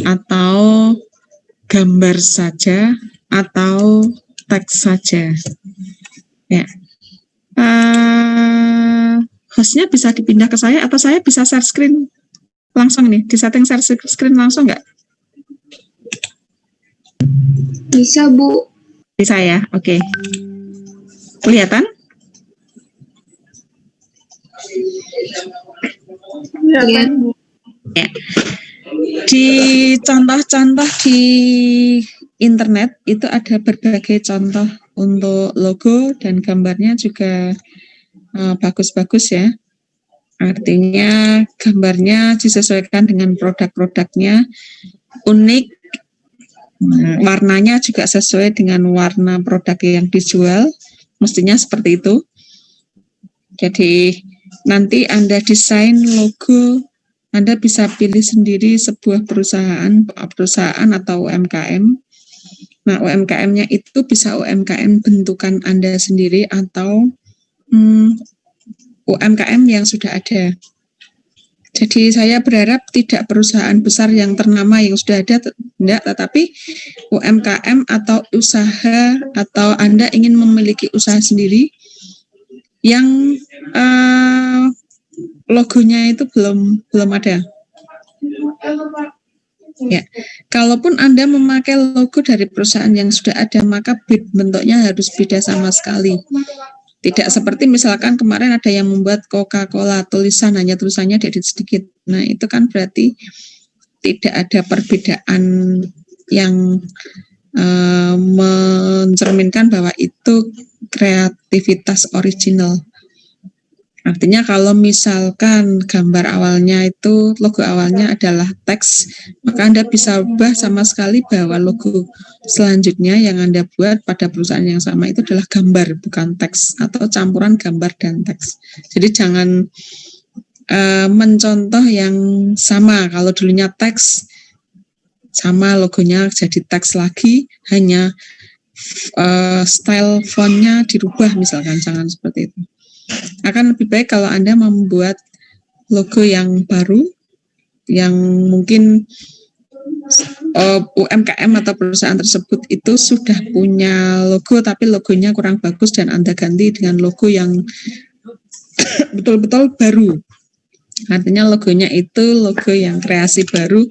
atau gambar saja, atau teks saja. Ya. Hostnya bisa dipindah ke saya, atau saya bisa share screen langsung nih, di setting share screen langsung nggak? Bisa, Bu. Bisa ya, oke. Kelihatan? Iya. Ya. Di contoh-contoh di internet itu ada berbagai contoh untuk logo dan gambarnya juga bagus-bagus ya. Artinya gambarnya disesuaikan dengan produk-produknya, unik, warnanya juga sesuai dengan warna produk yang dijual, mestinya seperti itu. Jadi nanti Anda desain logo, Anda bisa pilih sendiri sebuah perusahaan atau UMKM. Nah, UMKM-nya itu bisa UMKM bentukan Anda sendiri atau UMKM yang sudah ada. Jadi saya berharap tidak perusahaan besar yang ternama yang sudah ada, tidak, tetapi UMKM atau usaha, atau Anda ingin memiliki usaha sendiri yang logonya itu belum ada. Ya, kalaupun Anda memakai logo dari perusahaan yang sudah ada, maka bentuknya harus beda sama sekali. Tidak seperti misalkan kemarin ada yang membuat Coca-Cola, tulisannya diedit sedikit. Nah, itu kan berarti tidak ada perbedaan yang mencerminkan bahwa itu kreativitas original. Artinya kalau misalkan gambar awalnya itu, logo awalnya adalah teks, maka Anda bisa ubah sama sekali bahwa logo selanjutnya yang Anda buat pada perusahaan yang sama itu adalah gambar, bukan teks, atau campuran gambar dan teks. Jadi jangan mencontoh yang sama. Kalau dulunya teks, sama logonya jadi teks lagi, hanya style fontnya dirubah misalkan, jangan seperti itu. Akan lebih baik kalau Anda membuat logo yang baru, yang mungkin UMKM atau perusahaan tersebut itu sudah punya logo, tapi logonya kurang bagus dan Anda ganti dengan logo yang betul-betul baru. Artinya logonya itu logo yang kreasi baru.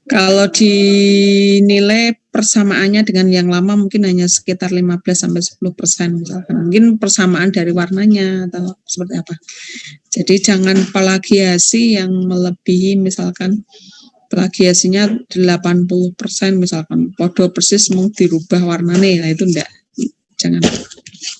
Kalau dinilai persamaannya dengan yang lama mungkin hanya sekitar 15-10% misalkan. Mungkin persamaan dari warnanya atau seperti apa. Jadi jangan plagiasi yang melebihi, misalkan plagiasinya 80% misalkan. Podo persis mau dirubah warnanya, nah itu enggak. Jangan.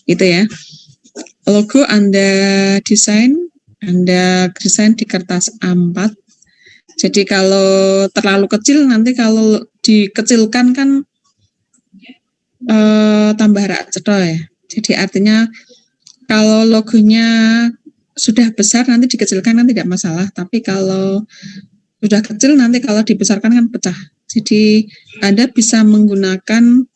Itu ya. Logo Anda desain di kertas A4. Jadi kalau terlalu kecil, nanti kalau dikecilkan kan tambah rak cetha ya. Jadi artinya kalau logonya sudah besar nanti dikecilkan kan tidak masalah, tapi kalau sudah kecil nanti kalau dibesarkan kan pecah. Jadi Anda bisa menggunakan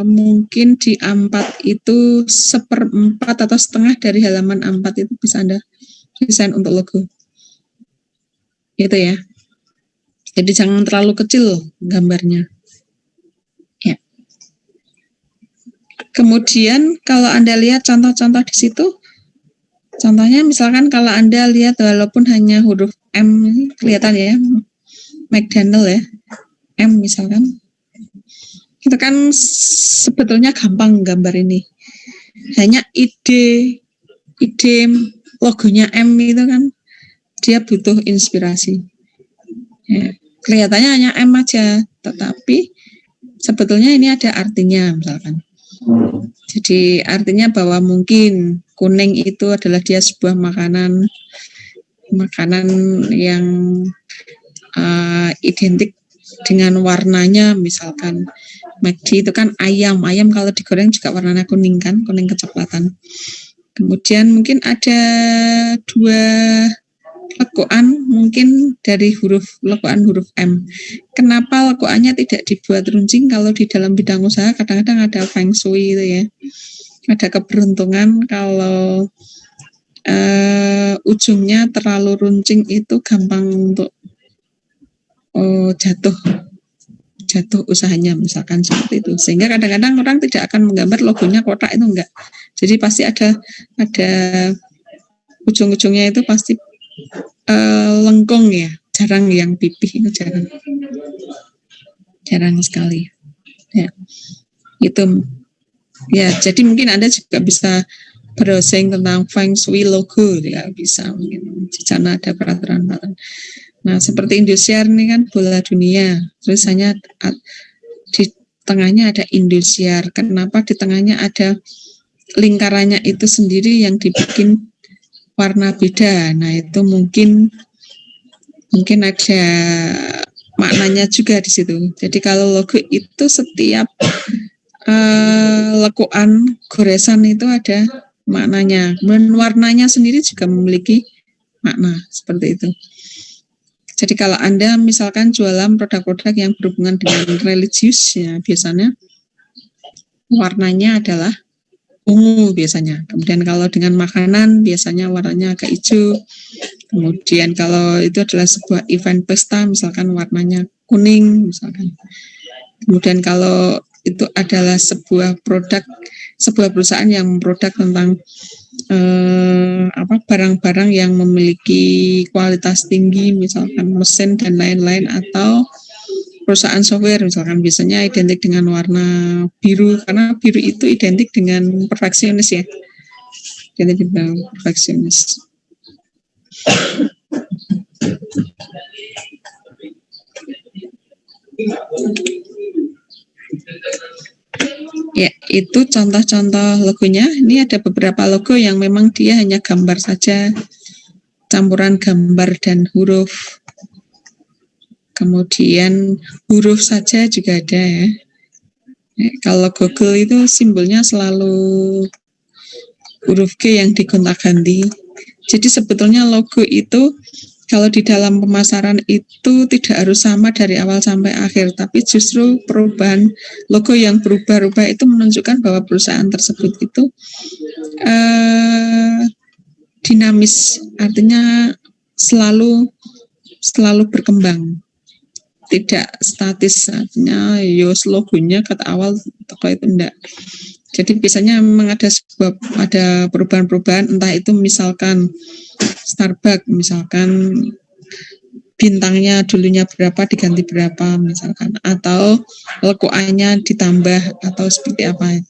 mungkin di A4 itu 1/4 atau setengah dari halaman A4 itu bisa Anda desain untuk logo. Gitu ya. Jadi jangan terlalu kecil gambarnya. Ya. Kemudian kalau Anda lihat contoh-contoh di situ, contohnya misalkan kalau Anda lihat walaupun hanya huruf M, kelihatan ya, McDonald ya, M misalkan. Itu kan sebetulnya gampang gambar ini. Hanya ide logonya M itu kan dia butuh inspirasi. Ya, kelihatannya hanya M aja, tetapi sebetulnya ini ada artinya misalkan. Jadi artinya bahwa mungkin kuning itu adalah dia sebuah makanan yang identik dengan warnanya, misalkan McD itu kan ayam kalau digoreng juga warnanya kuning kan, kuning kecoklatan. Kemudian mungkin ada 2 legokan mungkin dari legokan huruf M. Kenapa legokannya tidak dibuat runcing? Kalau di dalam bidang usaha kadang-kadang ada feng shui itu ya, ada keberuntungan kalau ujungnya terlalu runcing itu gampang untuk jatuh usahanya, misalkan seperti itu. Sehingga kadang-kadang orang tidak akan menggambar logonya kotak, itu enggak. Jadi pasti ada ujung-ujungnya itu pasti lengkung ya, jarang yang pipih, itu jarang sekali. Ya, itu ya. Jadi mungkin Anda juga bisa browsing tentang Feng Shui logo, ya bisa mungkin di sana ada peraturan. Nah, seperti Indosiar ini kan bola dunia, terus hanya di tengahnya ada Indosiar. Kenapa di tengahnya ada lingkarannya itu sendiri yang dibikin warna beda? Nah, itu mungkin ada maknanya juga di situ. Jadi kalau logo itu setiap lekuan goresan itu ada maknanya. Kemudian warnanya sendiri juga memiliki makna seperti itu. Jadi kalau Anda misalkan jualan produk-produk yang berhubungan dengan religius, ya biasanya warnanya adalah ungu biasanya. Kemudian kalau dengan makanan biasanya warnanya agak hijau. Kemudian kalau itu adalah sebuah event pesta, misalkan warnanya kuning, misalkan. Kemudian kalau itu adalah sebuah perusahaan yang memproduk tentang barang-barang yang memiliki kualitas tinggi, misalkan mesin dan lain-lain, atau perusahaan software misalkan, biasanya identik dengan warna biru, karena biru itu identik dengan perfeksionis ya, identik dengan perfeksionis. Ya, itu contoh-contoh logonya. Ini ada beberapa logo yang memang dia hanya gambar saja, campuran gambar dan huruf. Kemudian huruf saja juga ada ya. Kalau Google itu simbolnya selalu huruf G yang digonta-ganti. Jadi sebetulnya logo itu kalau di dalam pemasaran itu tidak harus sama dari awal sampai akhir, tapi justru perubahan logo yang berubah-ubah itu menunjukkan bahwa perusahaan tersebut itu dinamis, artinya selalu berkembang, tidak statis. Artinya logonya kata awal toko itu enggak. Jadi biasanya memang ada perubahan-perubahan, entah itu misalkan Starbucks, misalkan bintangnya dulunya berapa diganti berapa misalkan, atau logoannya ditambah atau seperti apa.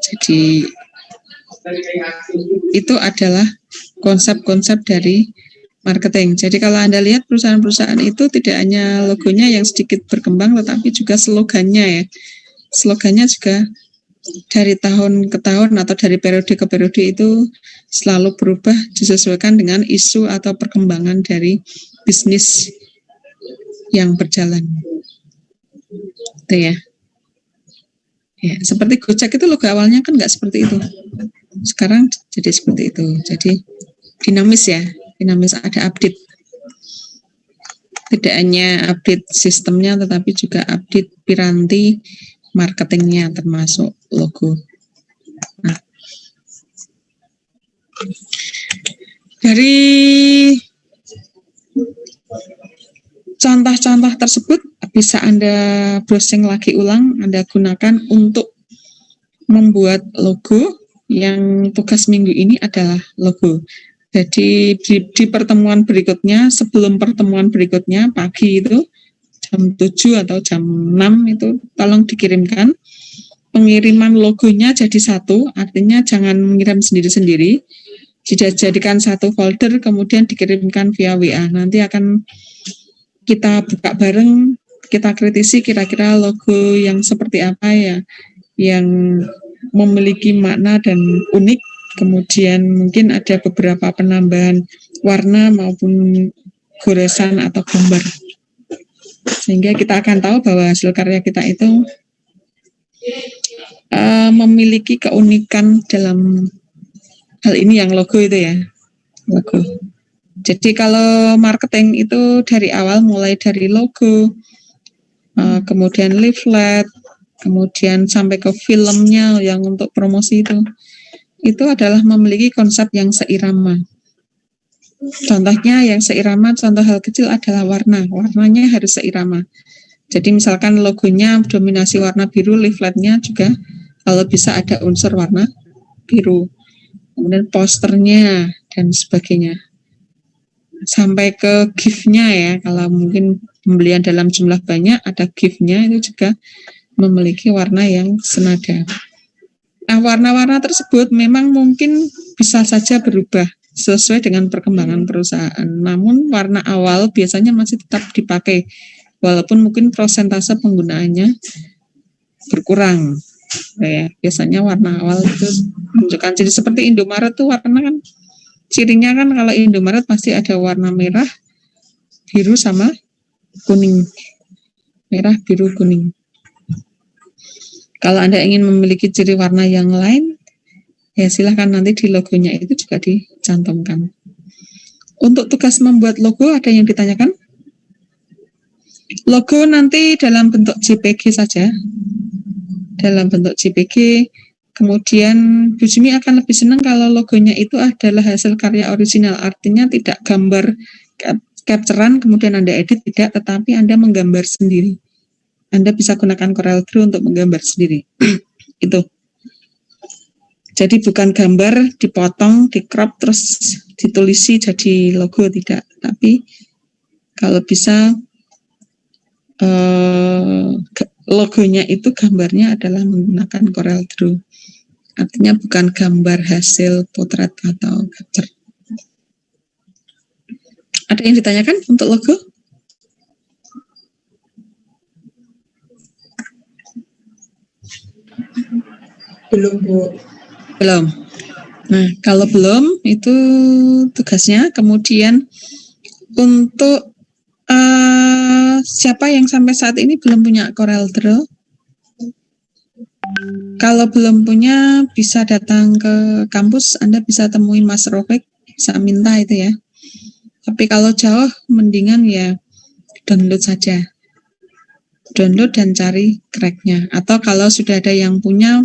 Jadi itu adalah konsep-konsep dari marketing. Jadi kalau Anda lihat perusahaan-perusahaan itu tidak hanya logonya yang sedikit berkembang, tetapi juga slogannya ya. Slogannya juga dari tahun ke tahun atau dari periode ke periode itu selalu berubah disesuaikan dengan isu atau perkembangan dari bisnis yang berjalan. Itu ya. Ya, seperti Gojek itu logo awalnya kan nggak seperti itu. Sekarang jadi seperti itu. Jadi dinamis ya, dinamis, ada update. Tidak hanya update sistemnya, tetapi juga update piranti marketingnya termasuk logo. Nah, dari contoh-contoh tersebut bisa Anda browsing lagi ulang, Anda gunakan untuk membuat logo. Yang tugas minggu ini adalah logo. Jadi di pertemuan berikutnya, sebelum pertemuan berikutnya pagi itu jam 7 atau jam 6 itu tolong dikirimkan. Pengiriman logonya jadi satu, artinya jangan mengirim sendiri-sendiri. Jadikan satu folder, kemudian dikirimkan via WA. Nanti akan kita buka bareng, kita kritisi kira-kira logo yang seperti apa ya, yang memiliki makna dan unik. Kemudian mungkin ada beberapa penambahan warna maupun goresan atau gambar, sehingga kita akan tahu bahwa hasil karya kita itu memiliki keunikan dalam hal ini yang logo itu ya, logo. Jadi kalau marketing itu dari awal mulai dari logo, kemudian leaflet, kemudian sampai ke filmnya yang untuk promosi itu adalah memiliki konsep yang seirama. Contohnya yang seirama, contoh hal kecil adalah warna. Warnanya harus seirama. Jadi misalkan logonya dominasi warna biru, leafletnya juga kalau bisa ada unsur warna biru. Kemudian posternya dan sebagainya. Sampai ke gift-nya ya, kalau mungkin pembelian dalam jumlah banyak, ada gift-nya itu juga memiliki warna yang senada. Nah, warna-warna tersebut memang mungkin bisa saja berubah sesuai dengan perkembangan perusahaan. Namun warna awal biasanya masih tetap dipakai, walaupun mungkin prosentase penggunaannya berkurang. Ya, biasanya warna awal itu menunjukkan ciri seperti Indomaret tuh warna kan, cirinya kan kalau Indomaret pasti ada warna merah, biru sama kuning. Merah, biru, kuning. Kalau Anda ingin memiliki ciri warna yang lain, ya silahkan nanti di logonya itu juga dicantumkan. Untuk tugas membuat logo ada yang ditanyakan? Logo nanti dalam bentuk JPG saja. Dalam bentuk JPG, kemudian Bu Jumi akan lebih senang kalau logonya itu adalah hasil karya original, artinya tidak gambar capturean kemudian Anda edit, tidak, tetapi Anda menggambar sendiri. Anda bisa gunakan CorelDRAW untuk menggambar sendiri. Itu. Jadi bukan gambar dipotong, di crop terus ditulisi jadi logo, tidak. Tapi kalau bisa logonya itu gambarnya adalah menggunakan CorelDRAW. Artinya bukan gambar hasil potret atau capture. Ada yang ditanyakan untuk logo? Belum, Bu. Belum. Nah, kalau belum, itu tugasnya. Kemudian untuk siapa yang sampai saat ini belum punya CorelDRAW? Kalau belum punya, bisa datang ke kampus, Anda bisa temui Mas Rofik, bisa minta itu ya. Tapi kalau jauh, mendingan ya download saja. Download dan cari crack-nya. Atau kalau sudah ada yang punya,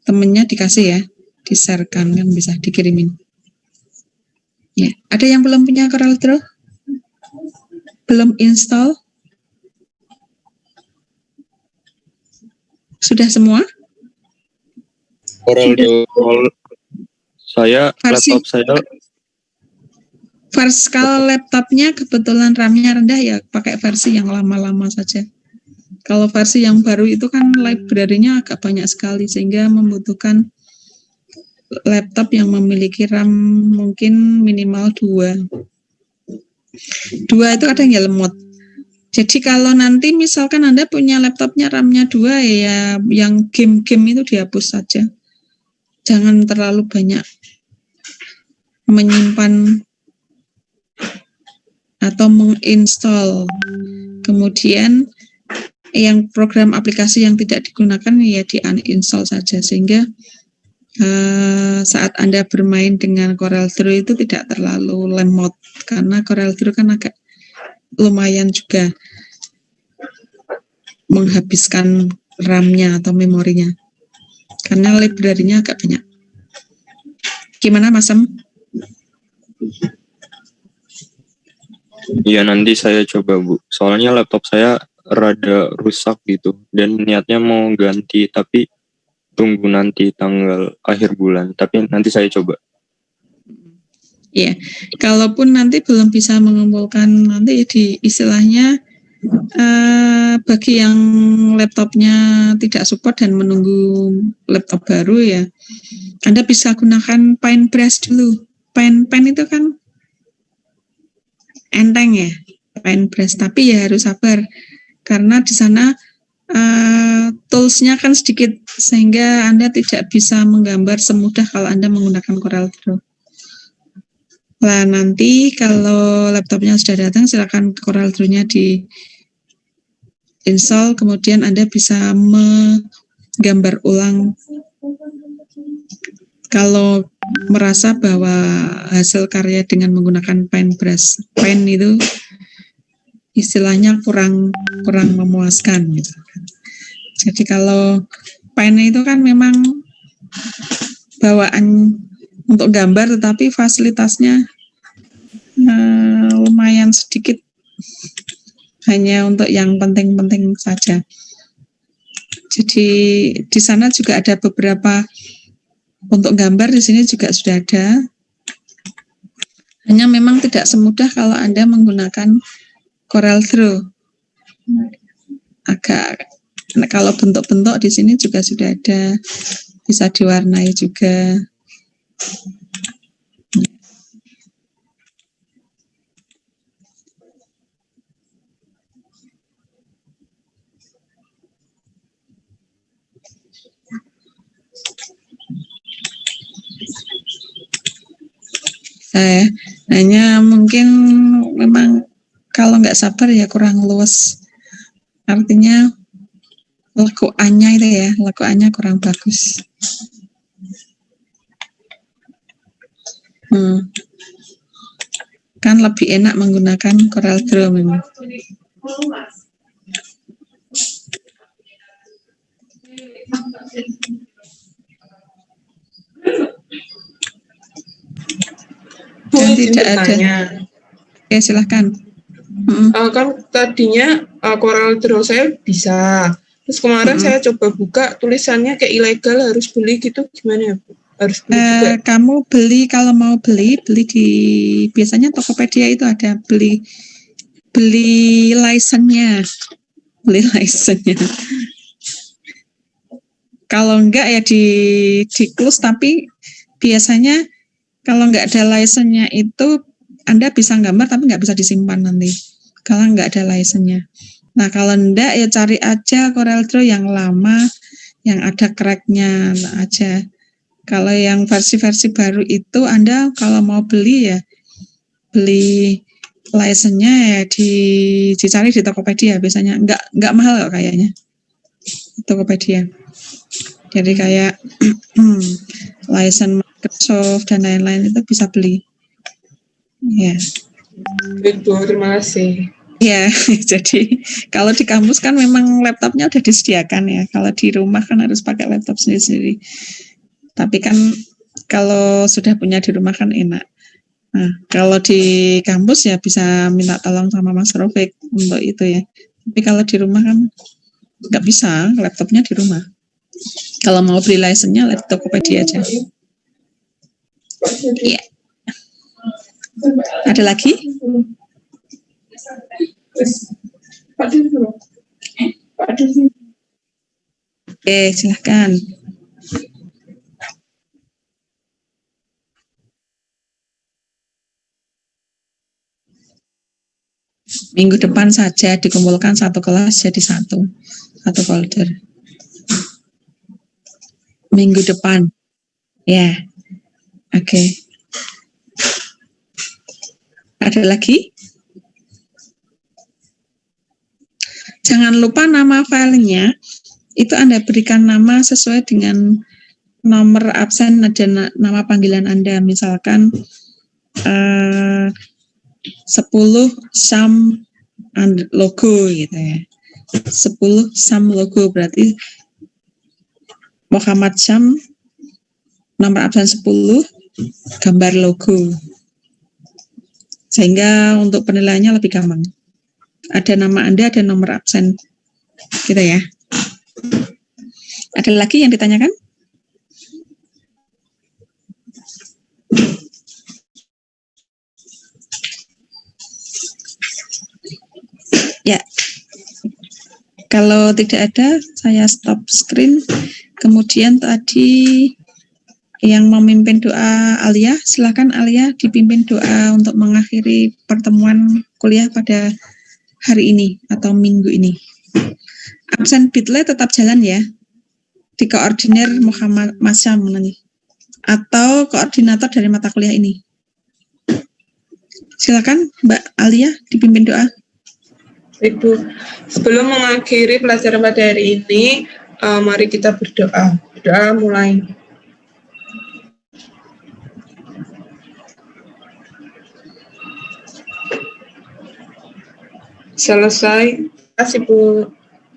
temennya dikasih ya, di-share-kan, kan bisa dikirimin. Ya, ada yang belum punya CorelDRAW? Belum install? Sudah semua? CorelDRAW saya, Versi. laptop saya. Kalau laptopnya kebetulan RAM-nya rendah ya pakai versi yang lama-lama saja. Kalau versi yang baru itu kan library-nya agak banyak sekali sehingga membutuhkan laptop yang memiliki RAM mungkin minimal 2. 2 itu kadang ya lemot. Jadi kalau nanti misalkan Anda punya laptopnya RAM-nya 2 ya yang game-game itu dihapus saja. Jangan terlalu banyak menyimpan atau menginstall. Kemudian yang program aplikasi yang tidak digunakan ya di uninstall saja sehingga saat Anda bermain dengan CorelDRAW itu tidak terlalu lemot karena CorelDRAW kan agak lumayan juga menghabiskan RAM-nya atau memorinya karena library-nya agak banyak. Gimana Mas Sam? Iya, nanti saya coba, Bu. Soalnya laptop saya rada rusak gitu. Dan niatnya mau ganti, tapi tunggu nanti tanggal akhir bulan. Tapi nanti saya coba. Iya, kalaupun nanti belum bisa mengumpulkan nanti di istilahnya bagi yang laptopnya tidak support dan menunggu laptop baru ya, Anda bisa gunakan Paintbrush dulu. Paint itu kan enteng ya, Paintbrush, tapi ya harus sabar karena di sana toolsnya kan sedikit sehingga Anda tidak bisa menggambar semudah kalau Anda menggunakan CorelDRAW. Nah nanti kalau laptopnya sudah datang silakan CorelDRAW-nya di install, kemudian Anda bisa menggambar ulang kalau merasa bahwa hasil karya dengan menggunakan Paintbrush, Paint itu istilahnya kurang memuaskan gitu. Jadi kalau Paint itu kan memang bawaan untuk gambar tetapi fasilitasnya lumayan sedikit, hanya untuk yang penting-penting saja. Jadi di sana juga ada beberapa untuk gambar, di sini juga sudah ada. Hanya memang tidak semudah kalau Anda menggunakan CorelDRAW. Kalau bentuk-bentuk di sini juga sudah ada, bisa diwarnai juga. Hanya mungkin memang kalau nggak sabar ya kurang luas. Artinya lekuannya itu ya, lekuannya kurang bagus. Kan lebih enak menggunakan CorelDRAW memang. Dan tidak ada. Oke, silahkan. Kan tadinya CorelDRAW saya bisa. Terus kemarin saya coba buka tulisannya kayak ilegal, harus beli gitu, gimana ya Bu? Harus beli juga. Kamu beli, kalau mau beli di biasanya Tokopedia itu ada beli license-nya. Beli license-nya. Kalau enggak ya di close, tapi biasanya kalau enggak ada license-nya itu Anda bisa gambar tapi enggak bisa disimpan nanti kalau enggak ada license-nya. Nah, kalau enggak ya cari aja CorelDRAW yang lama yang ada crack-nya aja. Kalau yang versi-versi baru itu Anda kalau mau beli ya beli license-nya ya dicari di Tokopedia, biasanya enggak mahal kok kayaknya Tokopedia. Jadi kayak license Microsoft dan lain-lain itu bisa beli. Ya. Baik Bu, terima kasih. Ya, jadi kalau di kampus kan memang laptopnya udah disediakan ya. Kalau di rumah kan harus pakai laptop sendiri-sendiri. Tapi kan kalau sudah punya di rumah kan enak. Nah, kalau di kampus ya bisa minta tolong sama Mas Rofik untuk itu ya. Tapi kalau di rumah kan nggak bisa, laptopnya di rumah. Kalau mau beli license-nya lihat Tokopedia aja. Iya. Ada lagi? Oke, silahkan. Minggu depan saja dikumpulkan satu kelas jadi satu folder. Minggu depan, ya, oke. Ada lagi? Jangan lupa nama filenya itu Anda berikan nama sesuai dengan nomor absen dan nama panggilan Anda. Misalkan 10 sum logo gitu ya. 10 sum logo berarti Muhammad Syam, nomor absen 10, gambar logo. Sehingga untuk penilaiannya lebih gampang. Ada nama Anda, ada nomor absen. Gitu ya. Ada lagi yang ditanyakan? Ya. Kalau tidak ada, saya stop screen. Kemudian tadi yang memimpin doa Alia, silakan Alia dipimpin doa untuk mengakhiri pertemuan kuliah pada hari ini atau minggu ini. Absen Bitly tetap jalan ya, di koordinir Muhammad Masyam nanti, atau koordinator dari mata kuliah ini. Silakan Mbak Alia dipimpin doa. Baik Bu, sebelum mengakhiri pelajaran pada hari ini, mari kita berdoa. Doa mulai. Selesai. Terima kasih Bu.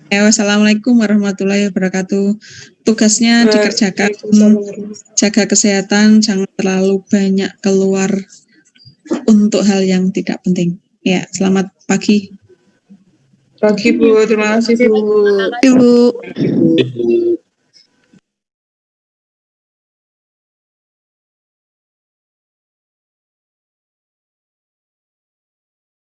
Wassalamualaikum warahmatullahi wabarakatuh. Tugasnya dikerjakan, jaga kesehatan, jangan terlalu banyak keluar untuk hal yang tidak penting. Ya, selamat pagi. Pagi Bu, terima kasih Bu. Ibu. Ibu.